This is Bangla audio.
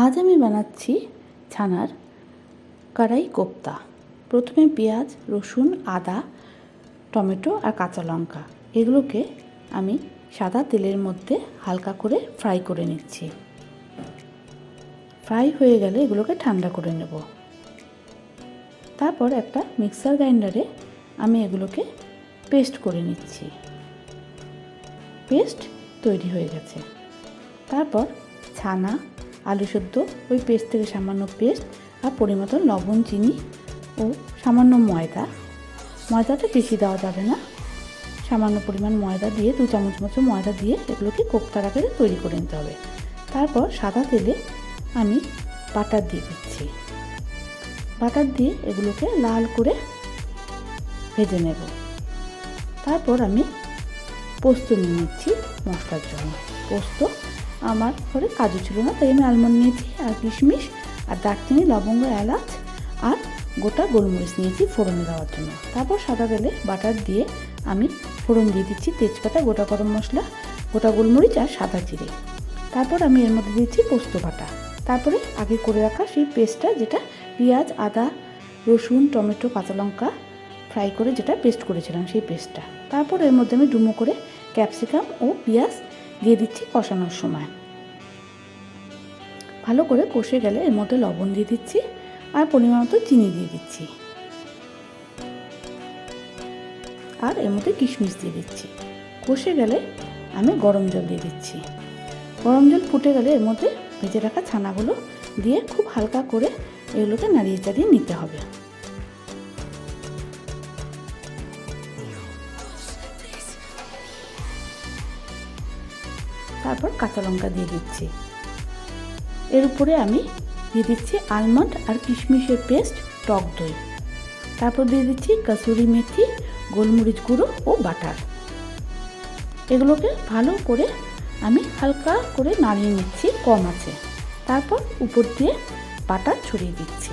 আজ আমি বানাচ্ছি ছানার কড়াই কোপ্তা। প্রথমে পেঁয়াজ, রসুন, আদা, টমেটো আর কাঁচা লঙ্কা এগুলোকে আমি সাদা তেলের মধ্যে হালকা করে ফ্রাই করে নিচ্ছি। ফ্রাই হয়ে গেলে এগুলোকে ঠান্ডা করে নেব। তারপর একটা মিক্সার গ্রাইন্ডারে আমি এগুলোকে পেস্ট করে নিচ্ছি। পেস্ট তৈরি হয়ে গেছে। তারপর ছানা, আলু সেদ্ধ, ওই পেস্ট থেকে সামান্য পেস্ট আর পরিমতো লবণ, চিনি ও সামান্য ময়দাটা বেশি দেওয়া যাবে না, সামান্য পরিমাণ ময়দা দিয়ে 2 চামচ মতো ময়দা দিয়ে এগুলোকে কোপ্তার আকারে তৈরি করে নিতে হবে। তারপর সাদা তেলে আমি বাটার দিয়ে দিচ্ছি। বাটার দিয়ে এগুলোকে লাল করে ভেজে নেব। তারপর আমি পোস্ত নিয়ে নিচ্ছি মশলার জন্য। পোস্ত আমার ঘরে কাজু ছিল না, তাই আমি আলমন্ড নিয়েছি আর কিশমিশ আর দারচিনি, লবঙ্গ, এলাচ আর গোটা গোলমরিচ নিয়েছি ফোড়নে দেওয়ার জন্য। তারপর সাদা তেলে বাটার দিয়ে আমি ফোড়ন দিয়ে দিচ্ছি তেজপাতা, গোটা গরম মশলা, গোটা গোলমরিচ আর সাদা জিরে। তারপর আমি এর মধ্যে দিচ্ছি পোস্ত বাটা। তারপরে আগে করে রাখা সেই পেস্টটা, যেটা পেঁয়াজ, আদা, রসুন, টমেটো, কাঁচা লঙ্কা ফ্রাই করে যেটা পেস্ট করেছিলাম সেই পেস্টটা। তারপর এর মধ্যে আমি ডুমো করে ক্যাপসিকাম ও পেঁয়াজ দিয়ে দিচ্ছি কষানোর সময়। ভালো করে কষে গেলে এর মধ্যে লবণ দিয়ে দিচ্ছি আর পরিমাণ মতো চিনি দিয়ে দিচ্ছি আর এর মধ্যে কিশমিশ দিয়ে দিচ্ছি। কষে গেলে আমি গরম জল দিয়ে দিচ্ছি। গরম জল ফুটে গেলে এর মধ্যে ভেজে রাখা ছানাগুলো দিয়ে খুব হালকা করে এগুলোকে নাড়িয়ে চাড়িয়ে নিতে হবে। তারপর কাঁচা লঙ্কা দিয়ে দিচ্ছি। এর উপরে আমি দিয়ে দিচ্ছি আলমন্ড আর কিশমিশের পেস্ট, টক দই। তারপর দিয়ে দিচ্ছি কসুরি মেথি, গোলমরিচ গুঁড়ো ও বাটার। এগুলোকে ভালো করে আমি হালকা করে নাড়িয়ে নিচ্ছি কম আঁচে। তারপর উপর দিয়ে বাটার ছড়িয়ে দিচ্ছি।